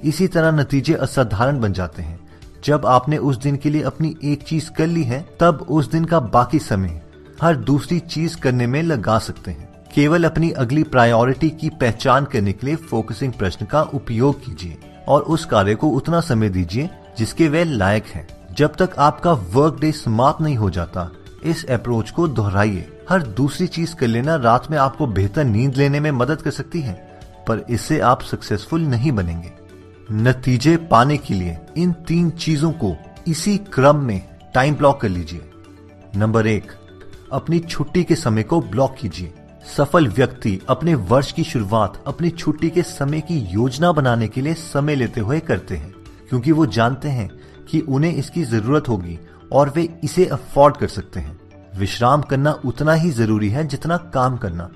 S1: इसी तरह नतीजे असाधारण बन जाते हैं। जब आपने उस दिन के लिए अपनी एक चीज कर ली है तब उस दिन का बाकी समय हर दूसरी चीज करने में लगा सकते हैं। केवल अपनी अगली प्रायोरिटी की पहचान करने के लिए फोकसिंग प्रश्न का उपयोग कीजिए और उस कार्य को उतना समय दीजिए जिसके वे लायक है। जब तक आपका वर्क डे समाप्त नहीं हो जाता इस अप्रोच को दोहराइए। हर दूसरी चीज कर लेना रात में आपको बेहतर नींद लेने में मदद कर सकती है, पर इससे आप सक्सेसफुल नहीं बनेंगे। नतीजे पाने के लिए इन 3 चीजों को इसी क्रम में टाइम ब्लॉक कर लीजिए। नंबर 1, अपनी छुट्टी के समय को ब्लॉक कीजिए। सफल व्यक्ति अपने वर्ष की शुरुआत अपनी छुट्टी के समय की योजना बनाने के लिए समय लेते हुए करते हैं, क्योंकि वो जानते हैं कि उन्हें इसकी जरूरत होगी और वे इसे अफोर्ड कर सकते हैं। विश्राम करना उतना ही जरूरी है जितना काम करना।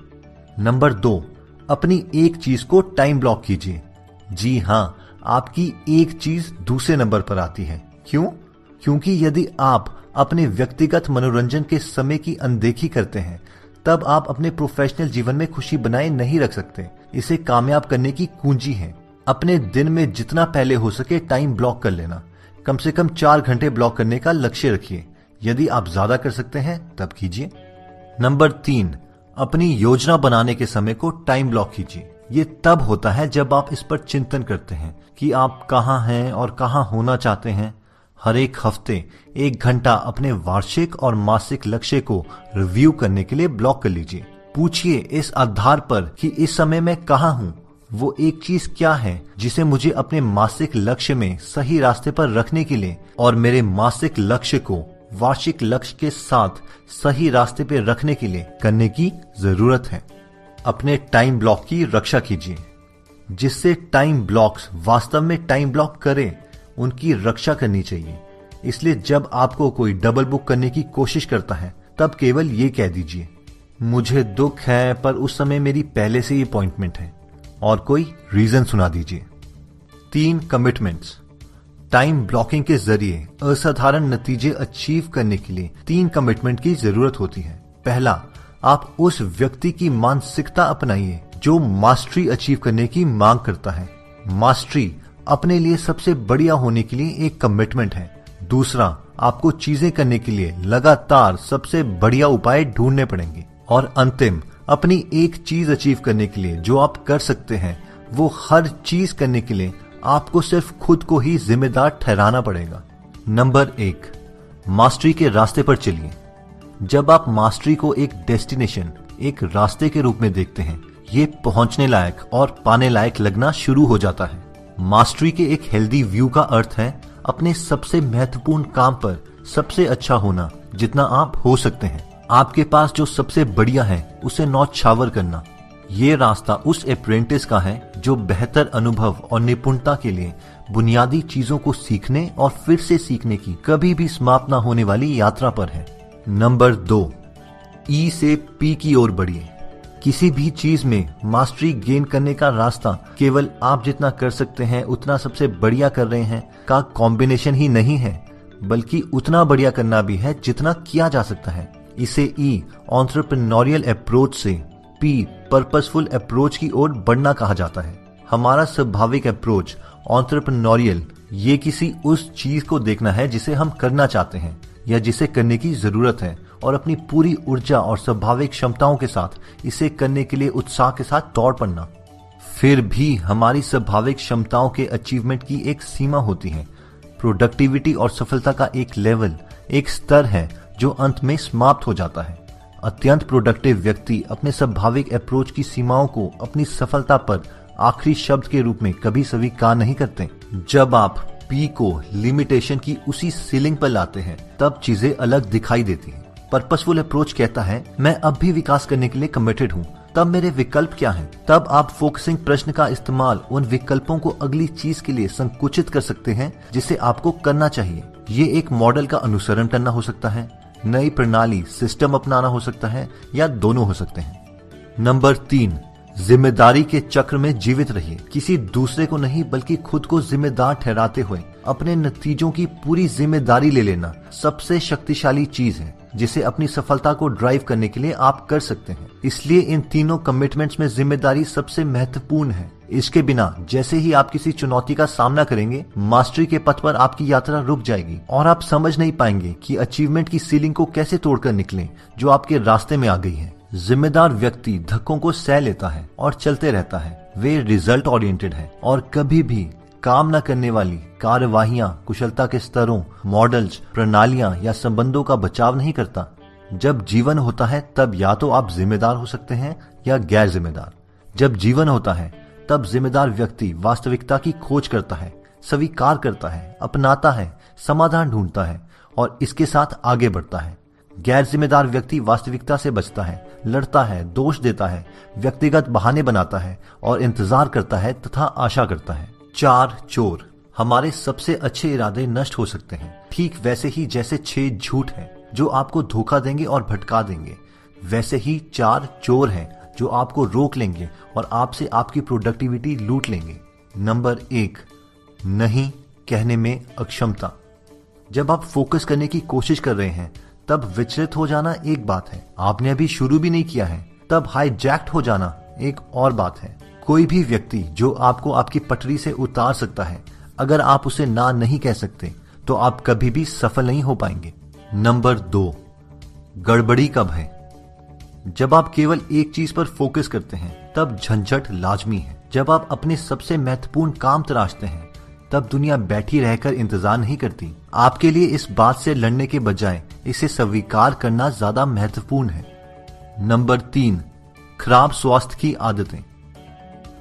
S1: नंबर 2, अपनी एक चीज को टाइम ब्लॉक कीजिए। जी हाँ, आपकी एक चीज दूसरे नंबर पर आती है। क्यों? क्योंकि यदि आप अपने व्यक्तिगत मनोरंजन के समय की अनदेखी करते हैं तब आप अपने प्रोफेशनल जीवन में खुशी बनाए नहीं रख सकते। इसे कामयाब करने की कुंजी है अपने दिन में जितना पहले हो सके टाइम ब्लॉक कर लेना। कम से कम 4 घंटे ब्लॉक करने का लक्ष्य रखिए। यदि आप ज्यादा कर सकते हैं तब कीजिए। नंबर 3, अपनी योजना बनाने के समय को टाइम ब्लॉक कीजिए। ये तब होता है जब आप इस पर चिंतन करते हैं कि आप कहाँ हैं और कहाँ होना चाहते हैं। हर एक हफ्ते 1 घंटा अपने वार्षिक और मासिक लक्ष्य को रिव्यू करने के लिए ब्लॉक कर लीजिए। पूछिए इस आधार पर कि इस समय मैं कहाँ हूँ। वो एक चीज क्या है जिसे मुझे अपने मासिक लक्ष्य में सही रास्ते पर रखने के लिए और मेरे मासिक लक्ष्य को वार्षिक लक्ष्य के साथ सही रास्ते पर रखने के लिए करने की जरूरत है। अपने टाइम ब्लॉक की रक्षा कीजिए। जिससे टाइम ब्लॉक्स वास्तव में टाइम ब्लॉक करें उनकी रक्षा करनी चाहिए। इसलिए जब आपको कोई डबल बुक करने की कोशिश करता है तब केवल ये कह दीजिए, मुझे दुख है पर उस समय मेरी पहले से ही अपॉइंटमेंट है, और कोई रीजन सुना दीजिए। 3 कमिटमेंट्स। टाइम ब्लॉकिंग के जरिए असाधारण नतीजे अचीव करने के लिए 3 कमिटमेंट की जरूरत होती है। पहला, आप उस व्यक्ति की मानसिकता अपनाइए जो मास्टरी अचीव करने की मांग करता है। मास्टरी अपने लिए सबसे बढ़िया होने के लिए एक कमिटमेंट है। दूसरा, आपको चीजें करने के लिए लगातार सबसे बढ़िया उपाय ढूंढने पड़ेंगे। और अंतिम, अपनी एक चीज अचीव करने के लिए जो आप कर सकते हैं वो हर चीज करने के लिए आपको सिर्फ खुद को ही जिम्मेदार ठहराना पड़ेगा। नंबर 1, मास्टरी के रास्ते पर चलिए। जब आप मास्टरी को एक डेस्टिनेशन, एक रास्ते के रूप में देखते हैं, ये पहुंचने लायक और पाने लायक लगना शुरू हो जाता है। मास्टरी के एक हेल्दी व्यू का अर्थ है अपने सबसे महत्वपूर्ण काम पर सबसे अच्छा होना जितना आप हो सकते हैं। आपके पास जो सबसे बढ़िया है उसे न्यौछावर करना। ये रास्ता उस अप्रेंटिस का है जो बेहतर अनुभव और निपुणता के लिए बुनियादी चीजों को सीखने और फिर से सीखने की कभी भी समाप्त न होने वाली यात्रा पर है। नंबर 2, ई से पी की ओर बढ़िए। किसी भी चीज में मास्टरी गेन करने का रास्ता केवल आप जितना कर सकते हैं उतना सबसे बढ़िया कर रहे हैं का कॉम्बिनेशन ही नहीं है, बल्कि उतना बढ़िया करना भी है जितना किया जा सकता है। इसे ई एंटरप्रेन्योरियल अप्रोच से पी पर्पसफुल अप्रोच की ओर बढ़ना कहा जाता है। हमारा स्वाभाविक अप्रोच एंटरप्रेन्योरियल ये किसी उस चीज को देखना है जिसे हम करना चाहते हैं या जिसे करने की जरूरत है और अपनी पूरी ऊर्जा और स्वाभाविक क्षमताओं के साथ इसे करने के लिए उत्साह के साथ दौड़ पड़ना। फिर भी हमारी स्वाभाविक क्षमताओं के अचीवमेंट की एक सीमा होती है। प्रोडक्टिविटी और सफलता का एक लेवल, एक स्तर है जो अंत में समाप्त हो जाता है। अत्यंत प्रोडक्टिव व्यक्ति अपने स्वाभाविक अप्रोच की सीमाओं को अपनी सफलता पर आखिरी शब्द के रूप में कभी स्वीकार नहीं करते। जब आप पी को लिमिटेशन की उसी सीलिंग पर लाते हैं तब चीजें अलग दिखाई देती हैं। पर्पसफुल अप्रोच कहता है मैं अब भी विकास करने के लिए कमिटेड हूँ, तब मेरे विकल्प क्या हैं? तब आप फोकसिंग प्रश्न का इस्तेमाल उन विकल्पों को अगली चीज के लिए संकुचित कर सकते हैं जिसे आपको करना चाहिए। ये एक मॉडल का अनुसरण करना हो सकता है, नई प्रणाली सिस्टम अपनाना हो सकता है या दोनों हो सकते हैं। नंबर 3, जिम्मेदारी के चक्र में जीवित रहिए। किसी दूसरे को नहीं बल्कि खुद को जिम्मेदार ठहराते हुए अपने नतीजों की पूरी जिम्मेदारी ले लेना सबसे शक्तिशाली चीज है जिसे अपनी सफलता को ड्राइव करने के लिए आप कर सकते हैं। इसलिए इन तीनों कमिटमेंट्स में जिम्मेदारी सबसे महत्वपूर्ण है। इसके बिना जैसे ही आप किसी चुनौती का सामना करेंगे, मास्टरी के पथ पर आपकी यात्रा रुक जाएगी और आप समझ नहीं पाएंगे कि अचीवमेंट की सीलिंग को कैसे तोड़कर निकलें जो आपके रास्ते में आ गई है। जिम्मेदार व्यक्ति धक्कों को सह लेता है और चलते रहता है। वे रिजल्ट ओरिएंटेड है और कभी भी काम न करने वाली कार्यवाहियां, कुशलता के स्तरों, मॉडल्स, प्रणालियां या संबंधों का बचाव नहीं करता। जब जीवन होता है तब या तो आप जिम्मेदार हो सकते हैं या गैर जिम्मेदार। जब जीवन होता है तब जिम्मेदार व्यक्ति वास्तविकता की खोज करता है, स्वीकार करता है, अपनाता है, समाधान ढूंढता है और इसके साथ आगे बढ़ता है। गैर जिम्मेदार व्यक्ति वास्तविकता से बचता है, लड़ता है, दोष देता है, व्यक्तिगत बहाने बनाता है और इंतजार करता है तथा आशा करता है। 4 चोर। हमारे सबसे अच्छे इरादे नष्ट हो सकते हैं, ठीक वैसे ही जैसे 6 झूठ हैं जो आपको धोखा देंगे और भटका देंगे, वैसे ही 4 चोर हैं जो आपको रोक लेंगे और आपसे आपकी प्रोडक्टिविटी लूट लेंगे। नंबर 1, नहीं कहने में अक्षमता। जब आप फोकस करने की कोशिश कर रहे हैं तब विचलित हो जाना एक बात है, आपने अभी शुरू भी नहीं किया है तब हाईजैक्ट हो जाना एक और बात है। कोई भी व्यक्ति जो आपको आपकी पटरी से उतार सकता है, अगर आप उसे ना नहीं कह सकते तो आप कभी भी सफल नहीं हो पाएंगे। नंबर 2, गड़बड़ी का भय। जब आप केवल एक चीज पर फोकस करते हैं तब झंझट लाजमी है। जब आप अपने सबसे महत्वपूर्ण काम तराशते हैं तब दुनिया बैठी रहकर इंतजार नहीं करती। आपके लिए इस बात से लड़ने के बजाय इसे स्वीकार करना ज्यादा महत्वपूर्ण है। नंबर 3, खराब स्वास्थ्य की आदतें।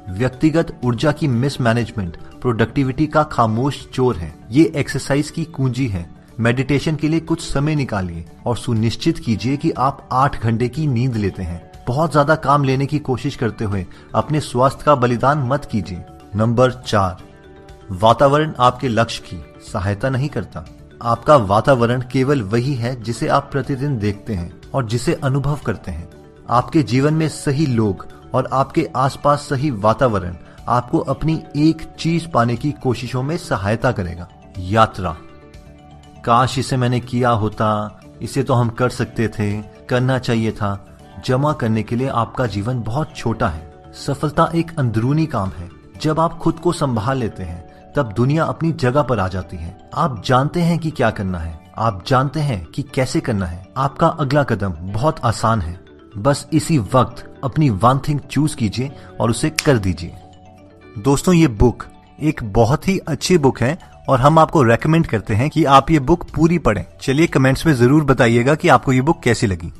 S1: व्यक्तिगत ऊर्जा की मिसमैनेजमेंट प्रोडक्टिविटी का खामोश चोर है। ये एक्सरसाइज की कुंजी है। मेडिटेशन के लिए कुछ समय निकालिए और सुनिश्चित कीजिए कि आप 8 घंटे की नींद लेते हैं। बहुत ज्यादा काम लेने की कोशिश करते हुए अपने स्वास्थ्य का बलिदान मत कीजिए। नंबर 4, वातावरण आपके लक्ष्य की सहायता नहीं करता। आपका वातावरण केवल वही है जिसे आप प्रतिदिन देखते हैं और जिसे अनुभव करते हैं। आपके जीवन में सही लोग और आपके आसपास सही वातावरण आपको अपनी एक चीज पाने की कोशिशों में सहायता करेगा। यात्रा। काश इसे मैंने किया होता, इसे तो हम कर सकते थे, करना चाहिए था। जमा करने के लिए आपका जीवन बहुत छोटा है। सफलता एक अंदरूनी काम है। जब आप खुद को संभाल लेते हैं तब दुनिया अपनी जगह पर आ जाती है। आप जानते हैं कि क्या करना है, आप जानते हैं कि कैसे करना है। आपका अगला कदम बहुत आसान है। बस इसी वक्त अपनी वन थिंग चूज कीजिए और उसे कर दीजिए। दोस्तों, ये बुक एक बहुत ही अच्छी बुक है और हम आपको रेकमेंड करते हैं कि आप ये बुक पूरी पढ़ें। चलिए कमेंट्स में जरूर बताइएगा कि आपको ये बुक कैसी लगी।